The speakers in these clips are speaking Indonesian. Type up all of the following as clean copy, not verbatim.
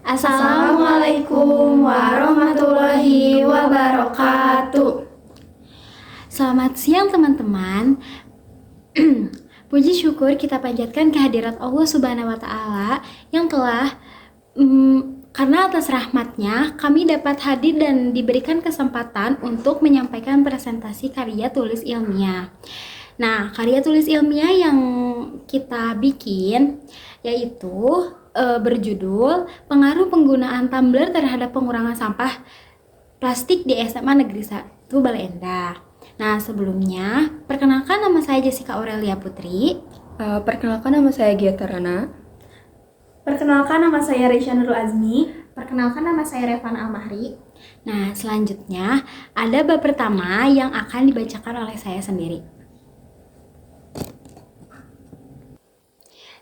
Assalamualaikum warahmatullahi wabarakatuh. Selamat siang teman-teman. Puji syukur kita panjatkan kehadirat Allah Subhanahu wa Ta'ala yang telah karena atas rahmatnya kami dapat hadir dan diberikan kesempatan untuk menyampaikan presentasi karya tulis ilmiah. Nah, karya tulis ilmiah yang kita bikin yaitu berjudul Pengaruh Penggunaan Tumbler Terhadap Pengurangan Sampah Plastik di SMA Negeri 1 Bale Endah. Nah, sebelumnya, perkenalkan nama saya Jessica Aurelia Putri. Perkenalkan nama saya Gia Tarana. Perkenalkan nama saya Reisha Nurul Azmi. Perkenalkan nama saya Revan Almahri. Nah, selanjutnya ada bab pertama yang akan dibacakan oleh saya sendiri.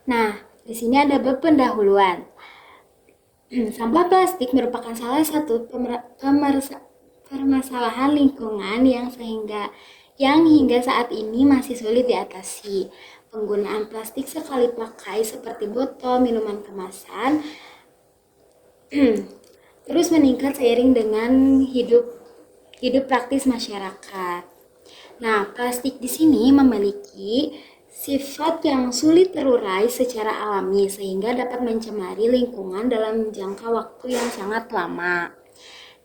Nah, di sini ada bab pendahuluan. Sampah plastik merupakan salah satu permasalahan lingkungan yang hingga saat ini masih sulit diatasi. Penggunaan plastik sekali pakai seperti botol, minuman kemasan terus meningkat seiring dengan hidup praktis masyarakat. Nah, plastik di sini memiliki sifat yang sulit terurai secara alami sehingga dapat mencemari lingkungan dalam jangka waktu yang sangat lama.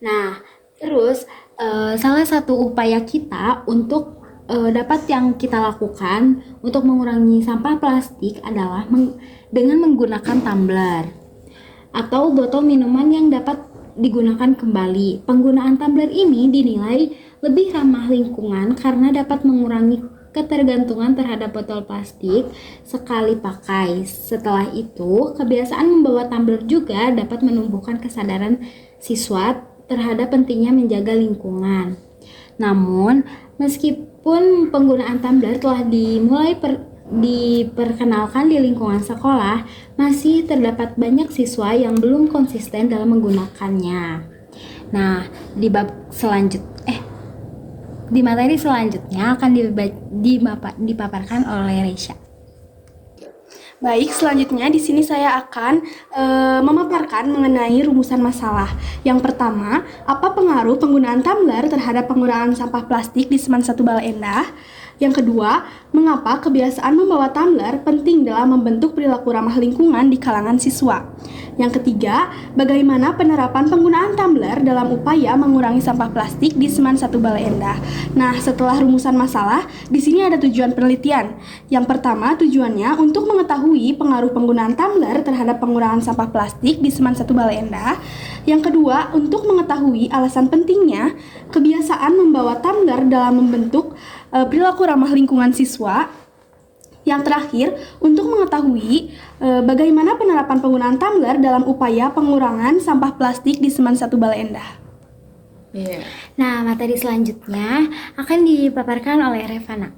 Nah, terus salah satu upaya kita untuk dapat yang kita lakukan untuk mengurangi sampah plastik adalah dengan menggunakan tumbler atau botol minuman yang dapat digunakan kembali. Penggunaan tumbler ini dinilai lebih ramah lingkungan karena dapat mengurangi ketergantungan terhadap botol plastik sekali pakai. Setelah itu, kebiasaan membawa tumbler juga dapat menumbuhkan kesadaran siswa terhadap pentingnya menjaga lingkungan. Namun, meskipun penggunaan tumbler telah diperkenalkan di lingkungan sekolah, masih terdapat banyak siswa yang belum konsisten dalam menggunakannya. Nah, di materi selanjutnya akan dipaparkan oleh Reisha. Baik, selanjutnya di sini saya akan memaparkan mengenai rumusan masalah. Yang pertama, apa pengaruh penggunaan tumbler terhadap pengurangan sampah plastik di Seman 1 Bale Endah? Yang kedua, mengapa kebiasaan membawa tumbler penting dalam membentuk perilaku ramah lingkungan di kalangan siswa? Yang ketiga, bagaimana penerapan penggunaan tumbler dalam upaya mengurangi sampah plastik di Seman 1 Bale Endah? Nah, setelah rumusan masalah, di sini ada tujuan penelitian. Yang pertama, tujuannya untuk mengetahui pengaruh penggunaan tumbler terhadap pengurangan sampah plastik di Seman 1 Bale Endah. Yang kedua, untuk mengetahui alasan pentingnya kebiasaan membawa tumbler dalam membentuk perilaku ramah lingkungan siswa. Yang terakhir, untuk mengetahui bagaimana penerapan penggunaan tumbler dalam upaya pengurangan sampah plastik di Seman 1 Bale Endah. Yeah. Nah, materi selanjutnya akan dipaparkan oleh Revana.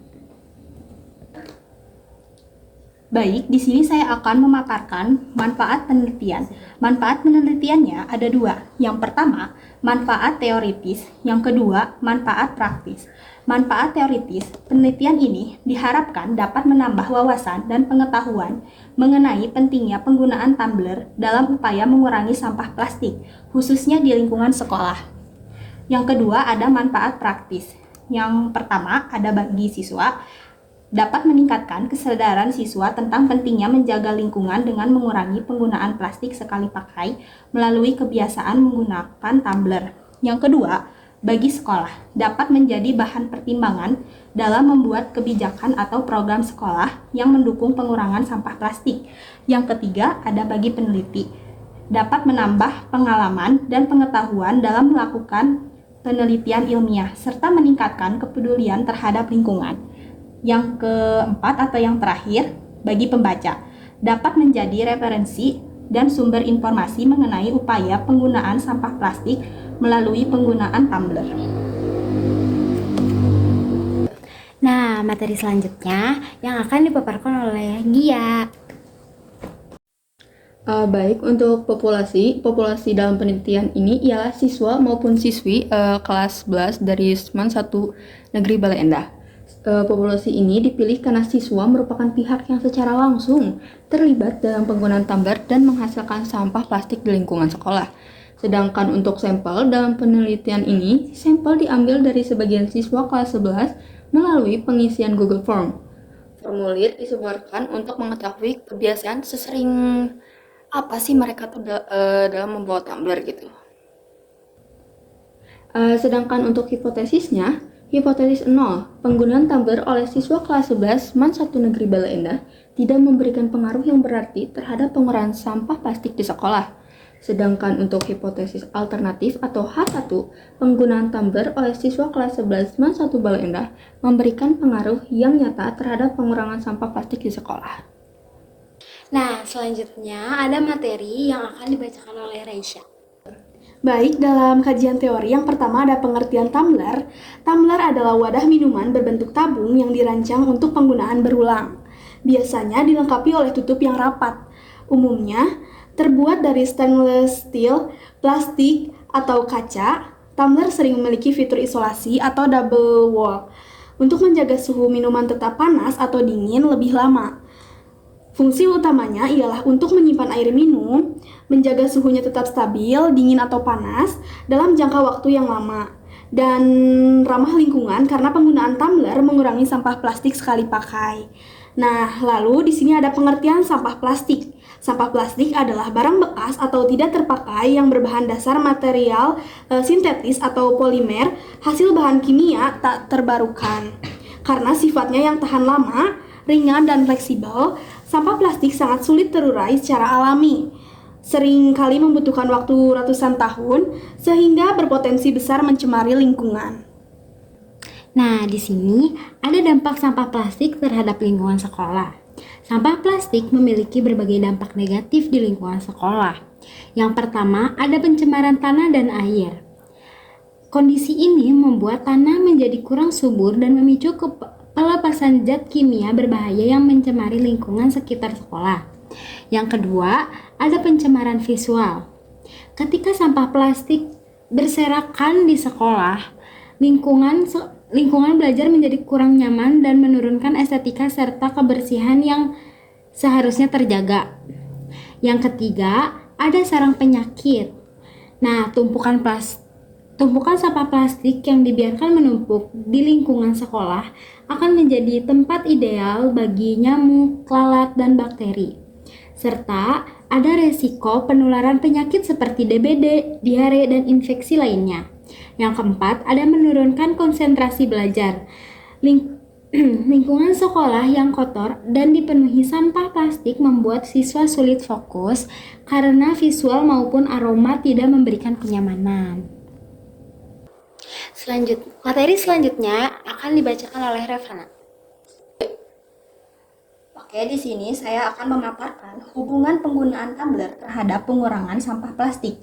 Baik, di sini saya akan memaparkan manfaat penelitian. Manfaat penelitiannya ada dua. Yang pertama, manfaat teoritis. Yang kedua, manfaat praktis. Manfaat teoritis, penelitian ini diharapkan dapat menambah wawasan dan pengetahuan mengenai pentingnya penggunaan tumbler dalam upaya mengurangi sampah plastik, khususnya di lingkungan sekolah. Yang kedua, ada manfaat praktis. Yang pertama, ada bagi siswa, dapat meningkatkan kesadaran siswa tentang pentingnya menjaga lingkungan dengan mengurangi penggunaan plastik sekali pakai melalui kebiasaan menggunakan tumbler. Yang kedua, bagi sekolah, dapat menjadi bahan pertimbangan dalam membuat kebijakan atau program sekolah yang mendukung pengurangan sampah plastik. Yang ketiga, ada bagi peneliti, dapat menambah pengalaman dan pengetahuan dalam melakukan penelitian ilmiah, serta meningkatkan kepedulian terhadap lingkungan. Yang keempat atau yang terakhir, bagi pembaca, dapat menjadi referensi dan sumber informasi mengenai upaya penggunaan sampah plastik melalui penggunaan tumbler. Nah, materi selanjutnya yang akan dipaparkan oleh Gia. Baik, untuk populasi dalam penelitian ini ialah siswa maupun siswi kelas 11 dari Seman 1 Negeri Bale Endah. Populasi ini dipilih karena siswa merupakan pihak yang secara langsung terlibat dalam penggunaan tumbler dan menghasilkan sampah plastik di lingkungan sekolah. Sedangkan untuk sampel dalam penelitian ini, sampel diambil dari sebagian siswa kelas 11 melalui pengisian Google Form. Formulir disebarkan untuk mengetahui kebiasaan sesering apa sih mereka tuh dalam membawa tumbler gitu. Sedangkan untuk hipotesisnya, hipotesis 0, penggunaan tumbler oleh siswa kelas 11 MAN 1 Negeri Bale Endah tidak memberikan pengaruh yang berarti terhadap pengurangan sampah plastik di sekolah. Sedangkan untuk hipotesis alternatif atau H1, penggunaan tumbler oleh siswa kelas 11 MAN 1 Bale Endah memberikan pengaruh yang nyata terhadap pengurangan sampah plastik di sekolah. Nah, selanjutnya ada materi yang akan dibacakan oleh Raisya. Baik, dalam kajian teori yang pertama ada pengertian tumbler. Tumbler adalah wadah minuman berbentuk tabung yang dirancang untuk penggunaan berulang. Biasanya dilengkapi oleh tutup yang rapat. Umumnya terbuat dari stainless steel, plastik, atau kaca. Tumbler sering memiliki fitur isolasi atau double wall untuk menjaga suhu minuman tetap panas atau dingin lebih lama. Fungsi utamanya ialah untuk menyimpan air minum, menjaga suhunya tetap stabil, dingin atau panas, dalam jangka waktu yang lama, dan ramah lingkungan karena penggunaan tumbler mengurangi sampah plastik sekali pakai. Nah, lalu di sini ada pengertian sampah plastik. Sampah plastik adalah barang bekas atau tidak terpakai yang berbahan dasar material sintetis atau polimer, hasil bahan kimia tak terbarukan. Karena sifatnya yang tahan lama, ringan, dan fleksibel, sampah plastik sangat sulit terurai secara alami. Sering kali membutuhkan waktu ratusan tahun, sehingga berpotensi besar mencemari lingkungan. Nah, di sini ada dampak sampah plastik terhadap lingkungan sekolah. Sampah plastik memiliki berbagai dampak negatif di lingkungan sekolah. Yang pertama, ada pencemaran tanah dan air. Kondisi ini membuat tanah menjadi kurang subur dan memicu pelepasan zat kimia berbahaya yang mencemari lingkungan sekitar sekolah. Yang kedua, ada pencemaran visual. Ketika sampah plastik berserakan di sekolah, lingkungan belajar menjadi kurang nyaman dan menurunkan estetika serta kebersihan yang seharusnya terjaga. Yang ketiga, ada sarang penyakit. Nah, tumpukan sampah plastik yang dibiarkan menumpuk di lingkungan sekolah akan menjadi tempat ideal bagi nyamuk, lalat, dan bakteri. Serta ada resiko penularan penyakit seperti DBD, diare, dan infeksi lainnya. Yang keempat, ada menurunkan konsentrasi belajar. Lingkungan sekolah yang kotor dan dipenuhi sampah plastik membuat siswa sulit fokus karena visual maupun aroma tidak memberikan kenyamanan. Materi selanjutnya akan dibacakan oleh Revana. Oke, di sini saya akan memaparkan hubungan penggunaan tumbler terhadap pengurangan sampah plastik.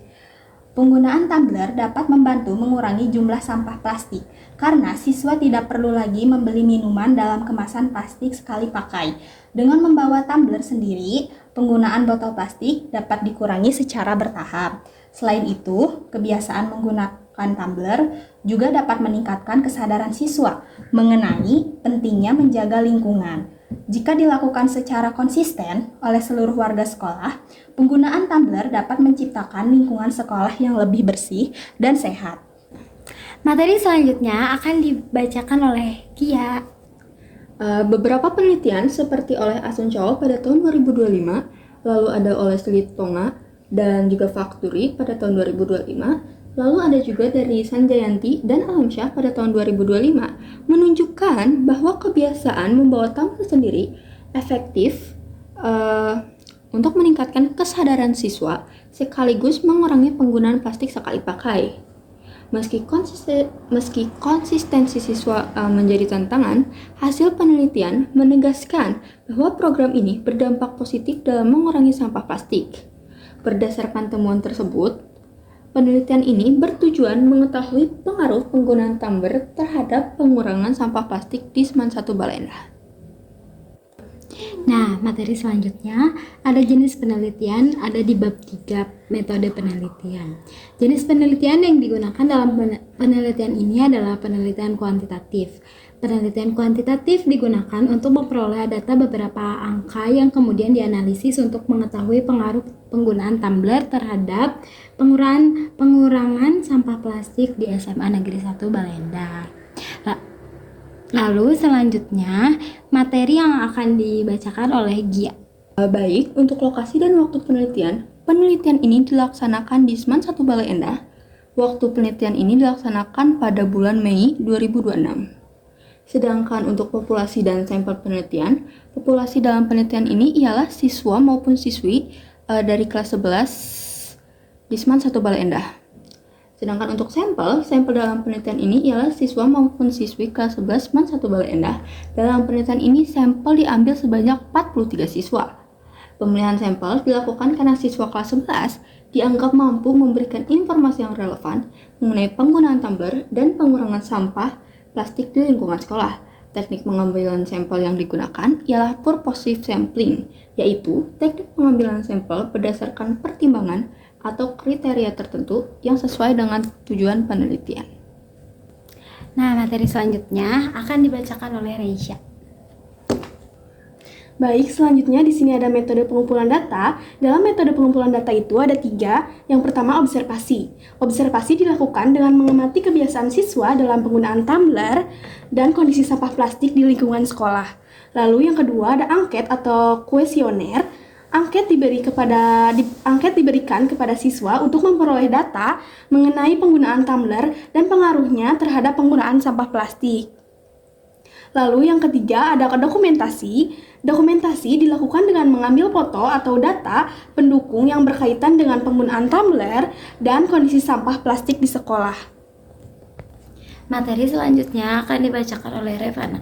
Penggunaan tumbler dapat membantu mengurangi jumlah sampah plastik karena siswa tidak perlu lagi membeli minuman dalam kemasan plastik sekali pakai. Dengan membawa tumbler sendiri, penggunaan botol plastik dapat dikurangi secara bertahap. Selain itu, kebiasaan menggunakan tumbler juga dapat meningkatkan kesadaran siswa mengenai pentingnya menjaga lingkungan. Jika dilakukan secara konsisten oleh seluruh warga sekolah, penggunaan tumbler dapat menciptakan lingkungan sekolah yang lebih bersih dan sehat. Materi selanjutnya akan dibacakan oleh Kia. Beberapa penelitian seperti oleh Asun Chow pada tahun 2025, lalu ada oleh Slit Tonga dan juga Factory pada tahun 2025, lalu ada juga dari Sanjayanti dan Alamsyah pada tahun 2025 menunjukkan bahwa kebiasaan membawa tumbler sendiri efektif untuk meningkatkan kesadaran siswa sekaligus mengurangi penggunaan plastik sekali pakai. Meski konsistensi siswa menjadi tantangan, hasil penelitian menegaskan bahwa program ini berdampak positif dalam mengurangi sampah plastik. Berdasarkan temuan tersebut, penelitian ini bertujuan mengetahui pengaruh penggunaan tumbler terhadap pengurangan sampah plastik di MAN 1 Bale Endah. Nah, materi selanjutnya ada jenis penelitian, ada di bab 3 metode penelitian. Jenis penelitian yang digunakan dalam penelitian ini adalah penelitian kuantitatif. Penelitian kuantitatif digunakan untuk memperoleh data beberapa angka yang kemudian dianalisis untuk mengetahui pengaruh penggunaan tumbler terhadap pengurangan sampah plastik di SMA Negeri 1 Baleendah. Lalu selanjutnya materi yang akan dibacakan oleh Gia. Baik, untuk lokasi dan waktu penelitian ini dilaksanakan di SMAN 1 Baleendah. Waktu penelitian ini dilaksanakan pada bulan Mei 2026. Sedangkan untuk populasi dan sampel penelitian, populasi dalam penelitian ini ialah siswa maupun siswi dari kelas 11 di SMAN 1 Baleendah. Sedangkan untuk sampel dalam penelitian ini ialah siswa maupun siswi kelas 11 SMAN 1 Baleendah. Dalam penelitian ini sampel diambil sebanyak 43 siswa. Pemilihan sampel dilakukan karena siswa kelas 11 dianggap mampu memberikan informasi yang relevan mengenai penggunaan tumbler dan pengurangan sampah plastik di lingkungan sekolah. Teknik pengambilan sampel yang digunakan ialah purposive sampling, yaitu teknik pengambilan sampel berdasarkan pertimbangan atau kriteria tertentu yang sesuai dengan tujuan penelitian. Nah, materi selanjutnya akan dibacakan oleh Reisha. Baik, selanjutnya di sini ada metode pengumpulan data. Dalam metode pengumpulan data itu ada 3. Yang pertama, observasi. Observasi dilakukan dengan mengamati kebiasaan siswa dalam penggunaan tumbler dan kondisi sampah plastik di lingkungan sekolah. Lalu yang kedua ada angket atau kuesioner. Angket diberikan kepada siswa untuk memperoleh data mengenai penggunaan tumbler dan pengaruhnya terhadap penggunaan sampah plastik. Lalu yang ketiga ada dokumentasi. Dokumentasi dilakukan dengan mengambil foto atau data pendukung yang berkaitan dengan penggunaan tumbler dan kondisi sampah plastik di sekolah. Materi selanjutnya akan dibacakan oleh Revana.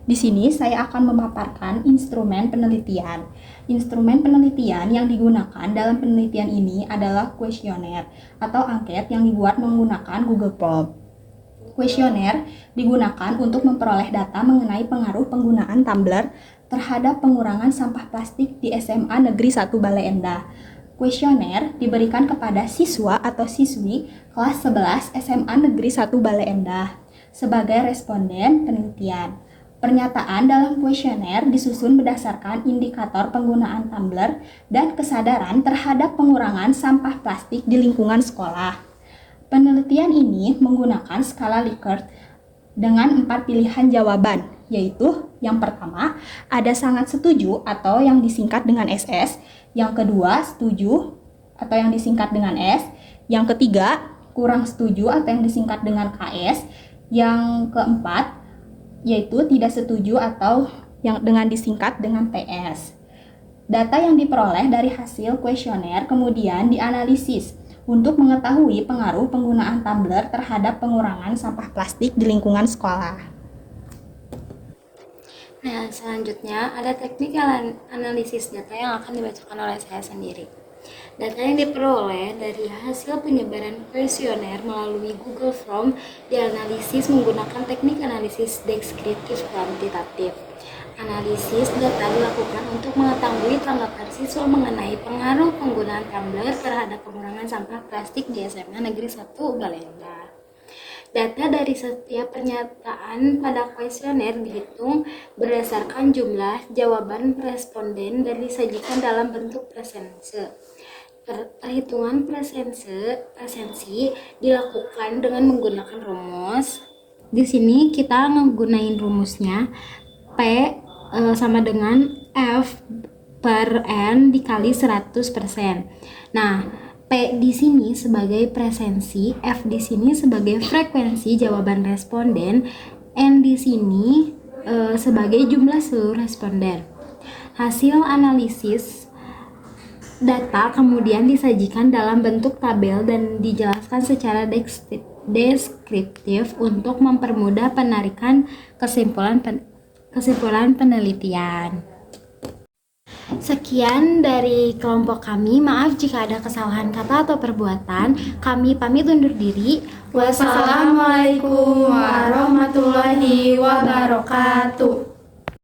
Di sini saya akan memaparkan instrumen penelitian. Instrumen penelitian yang digunakan dalam penelitian ini adalah kuesioner atau angket yang dibuat menggunakan Google Form. Kuesioner digunakan untuk memperoleh data mengenai pengaruh penggunaan tumbler terhadap pengurangan sampah plastik di SMA Negeri 1 Baleendah. Kuesioner diberikan kepada siswa atau siswi kelas 11 SMA Negeri 1 Baleendah sebagai responden penelitian. Pernyataan dalam kuesioner disusun berdasarkan indikator penggunaan tumbler dan kesadaran terhadap pengurangan sampah plastik di lingkungan sekolah. Penelitian ini menggunakan skala Likert dengan 4 pilihan jawaban, yaitu yang pertama, ada sangat setuju atau yang disingkat dengan SS, yang kedua, setuju atau yang disingkat dengan S, yang ketiga, kurang setuju atau yang disingkat dengan KS, yang keempat, yaitu tidak setuju atau yang dengan disingkat dengan TS. Data yang diperoleh dari hasil kuesioner kemudian dianalisis untuk mengetahui pengaruh penggunaan tumbler terhadap pengurangan sampah plastik di lingkungan sekolah. Nah, selanjutnya ada teknik analisis data yang akan dibacakan oleh saya sendiri. Data yang diperoleh dari hasil penyebaran kuesioner melalui Google Form dianalisis menggunakan teknik analisis deskriptif kuantitatif. Analisis data dilakukan untuk mengetahui tanggapan siswa mengenai pengaruh penggunaan tumbler terhadap pengurangan sampah plastik di SMA Negeri 1 Baleendah. Data dari setiap pernyataan pada kuesioner dihitung berdasarkan jumlah jawaban responden dan disajikan dalam bentuk presentase. Perhitungan presensi dilakukan dengan menggunakan rumus. Di sini kita menggunakan rumusnya P sama dengan F per N dikali 100%. Nah, P di sini sebagai presensi, F di sini sebagai frekuensi jawaban responden, N di sini sebagai jumlah seluruh responden. Hasil analisis data kemudian disajikan dalam bentuk tabel dan dijelaskan secara deskriptif untuk mempermudah penarikan kesimpulan penelitian. Sekian dari kelompok kami. Maaf jika ada kesalahan kata atau perbuatan. Kami pamit undur diri. Wassalamualaikum warahmatullahi wabarakatuh.